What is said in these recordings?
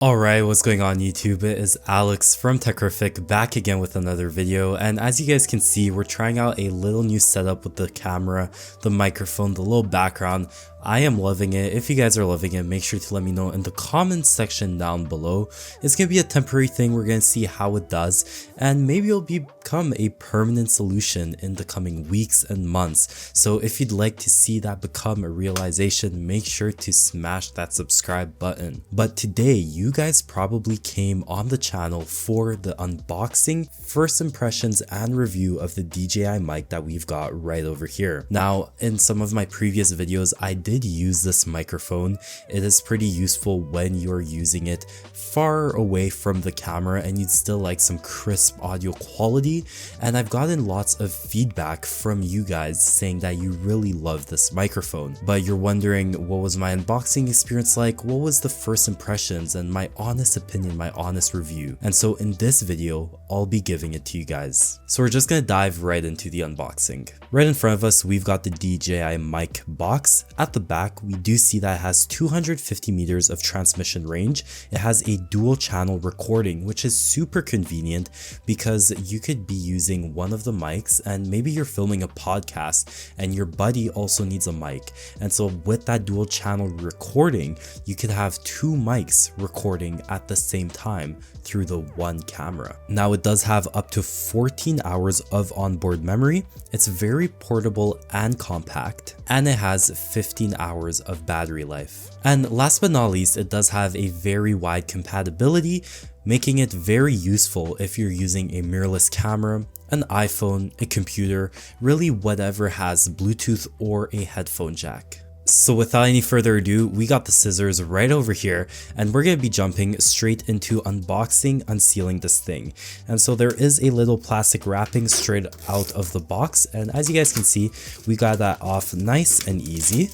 Alright, what's going on YouTube? It is Alex from Techrific back again with another video, and as you guys can see, we're trying out a little new setup with the camera, the microphone, the little background. I am loving it. If you guys are loving it, make sure to let me know in the comments section down below. It's going to be a temporary thing. We're going to see how it does, and maybe it'll become a permanent solution in the coming weeks and months. So if you'd like to see that become a realization, make sure to smash that subscribe button. But today, you guys probably came on the channel for the unboxing, first impressions, and review of the DJI mic that we've got right over here. Now, in some of my previous videos, I did use this microphone. It is pretty useful when you're using it far away from the camera and you'd still like some crisp audio quality. And I've gotten lots of feedback from you guys saying that you really love this microphone. But you're wondering, what was my unboxing experience like? What was the first impressions and my honest opinion, my honest review? And so in this video, I'll be giving it to you guys. So we're just gonna dive right into the unboxing. Right in front of us, we've got the DJI mic box. At the back, we do see that it has 250 meters of transmission range. It has a dual channel recording, which is super convenient because you could be using one of the mics and maybe you're filming a podcast and your buddy also needs a mic. And so with that dual channel recording, you could have two mics recording at the same time through the one camera. Now it does have up to 14 hours of onboard memory. It's very portable and compact, and it has 15 hours of battery life. And last but not least, it does have a very wide compatibility, making it very useful if you're using a mirrorless camera, an iPhone, a computer, really whatever has Bluetooth or a headphone jack. So without any further ado, we got the scissors right over here and we're going to be jumping straight into unboxing, unsealing this thing. And so there is a little plastic wrapping straight out of the box, and as you guys can see, we got that off nice and easy.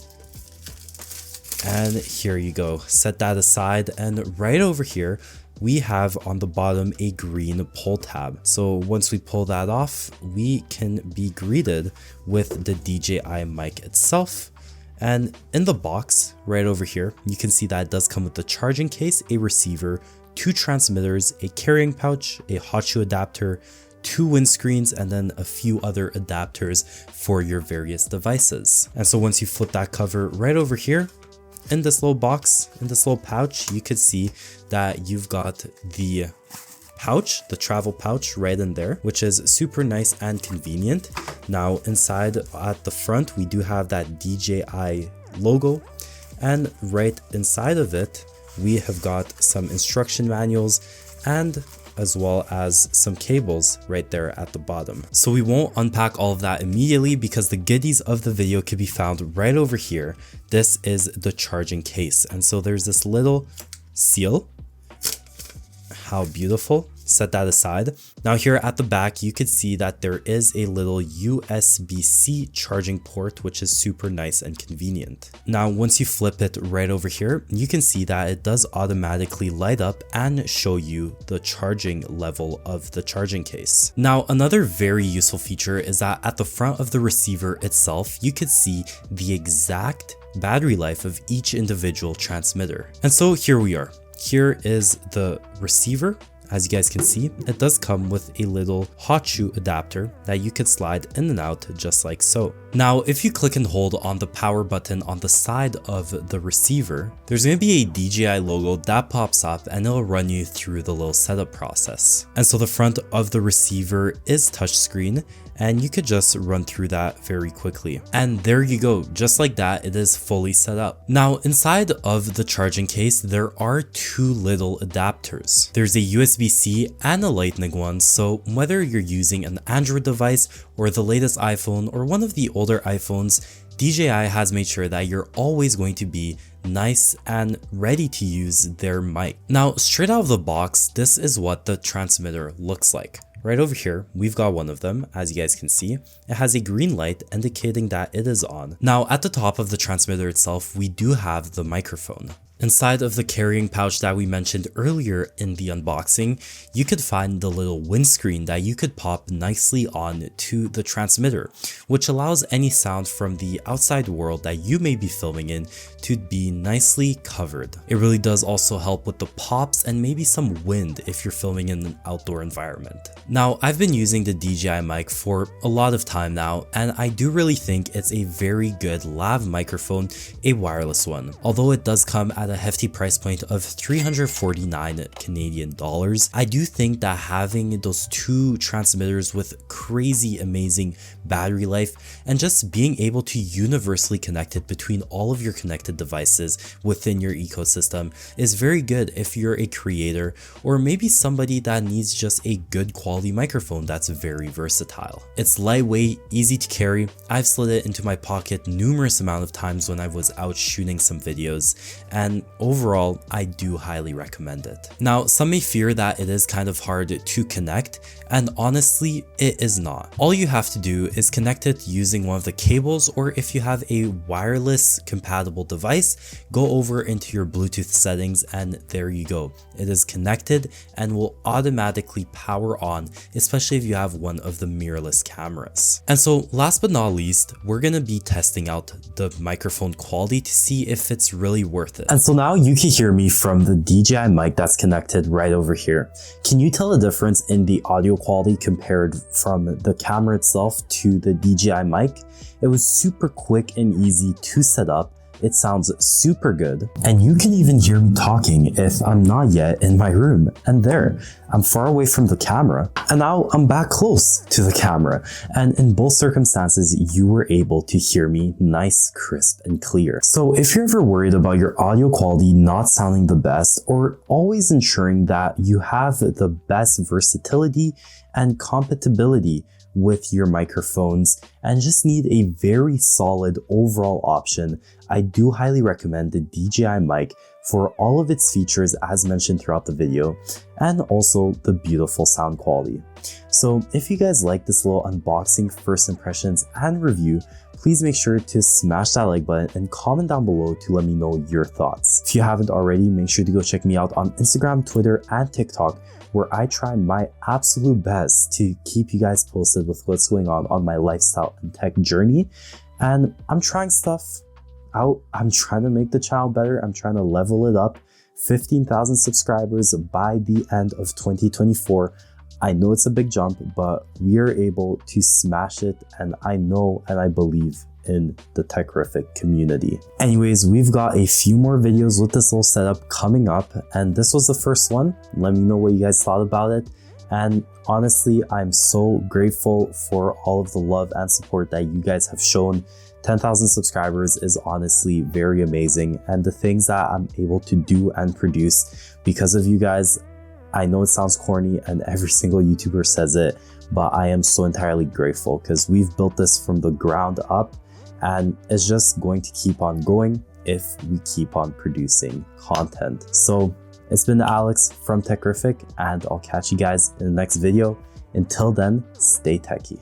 And here you go, set that aside, and right over here we have on the bottom a green pull tab. So once we pull that off, we can be greeted with the DJI mic itself. And in the box right over here, you can see that it does come with the charging case, a receiver, two transmitters, a carrying pouch, a hot shoe adapter, two windscreens, and then a few other adapters for your various devices. And so once you flip that cover right over here, in this little box, in this little pouch, you could see that you've got the pouch, the travel pouch right in there, which is super nice and convenient. Now inside at the front, we do have that DJI logo, and right inside of it, we have got some instruction manuals and as well as some cables right there at the bottom. So we won't unpack all of that immediately because the goodies of the video can be found right over here. This is the charging case. And so there's this little seal. How beautiful. Set that aside. Now here at the back, you could see that there is a little USB-C charging port, which is super nice and convenient. Now, once you flip it right over here, you can see that it does automatically light up and show you the charging level of the charging case. Now, another very useful feature is that at the front of the receiver itself, you could see the exact battery life of each individual transmitter. And so here we are. Here is the receiver. As you guys can see, it does come with a little hot shoe adapter that you could slide in and out just like so. Now, if you click and hold on the power button on the side of the receiver, there's going to be a DJI logo that pops up and it'll run you through the little setup process. And so the front of the receiver is touchscreen, and you could just run through that very quickly. And there you go, just like that, it is fully set up. Now, inside of the charging case, there are two little adapters. There's a USB-C and a Lightning one, so whether you're using an Android device or the latest iPhone or one of the older iPhones, DJI has made sure that you're always going to be nice and ready to use their mic. Now, straight out of the box, this is what the transmitter looks like. Right over here, we've got one of them. As you guys can see, it has a green light indicating that it is on. Now, at the top of the transmitter itself, we do have the microphone. Inside of the carrying pouch that we mentioned earlier in the unboxing, you could find the little windscreen that you could pop nicely on to the transmitter, which allows any sound from the outside world that you may be filming in to be nicely covered. It really does also help with the pops and maybe some wind if you're filming in an outdoor environment. Now, I've been using the DJI mic for a lot of time now, and I do really think it's a very good lav microphone, a wireless one. Although it does come at a hefty price point of 349 Canadian dollars, I do think that having those two transmitters with crazy amazing battery life and just being able to universally connect it between all of your connected devices within your ecosystem is very good if you're a creator or maybe somebody that needs just a good quality microphone that's very versatile. It's lightweight, easy to carry. I've slid it into my pocket numerous amount of times when I was out shooting some videos, and overall I do highly recommend it. Now, some may fear that it is kind of hard to connect, and honestly it is not. All you have to do is connect it using one of the cables, or if you have a wireless compatible device, go over into your Bluetooth settings and there you go. It is connected and will automatically power on, especially if you have one of the mirrorless cameras. And so last but not least, we're gonna be testing out the microphone quality to see if it's really worth it. And so now you can hear me from the DJI mic that's connected right over here. Can you tell the difference in the audio quality compared from the camera itself to the DJI mic? It was super quick and easy to set up. It sounds super good, and you can even hear me talking if I'm not yet in my room. And there, I'm far away from the camera, and now I'm back close to the camera. And in both circumstances, you were able to hear me nice, crisp, and clear. So if you're ever worried about your audio quality not sounding the best, or always ensuring that you have the best versatility and compatibility with your microphones and just need a very solid overall option, I do highly recommend the DJI mic for all of its features as mentioned throughout the video, and also the beautiful sound quality. So if you guys like this little unboxing, first impressions, and review, please make sure to smash that like button and comment down below to let me know your thoughts. If you haven't already, make sure to go check me out on Instagram, Twitter, and TikTok, where I try my absolute best to keep you guys posted with what's going on my lifestyle and tech journey. And I'm trying stuff out. I'm trying to make the channel better. I'm trying to level it up. 15,000 subscribers by the end of 2024. I know it's a big jump, but we are able to smash it, and I know and I believe in the Techrific community. Anyways, we've got a few more videos with this little setup coming up, and this was the first one. Let me know what you guys thought about it. And honestly, I'm so grateful for all of the love and support that you guys have shown. 10,000 subscribers is honestly very amazing, and the things that I'm able to do and produce because of you guys, I know it sounds corny and every single YouTuber says it, but I am so entirely grateful because we've built this from the ground up, and it's just going to keep on going if we keep on producing content. So it's been Alex from Techrific, and I'll catch you guys in the next video. Until then, stay techie.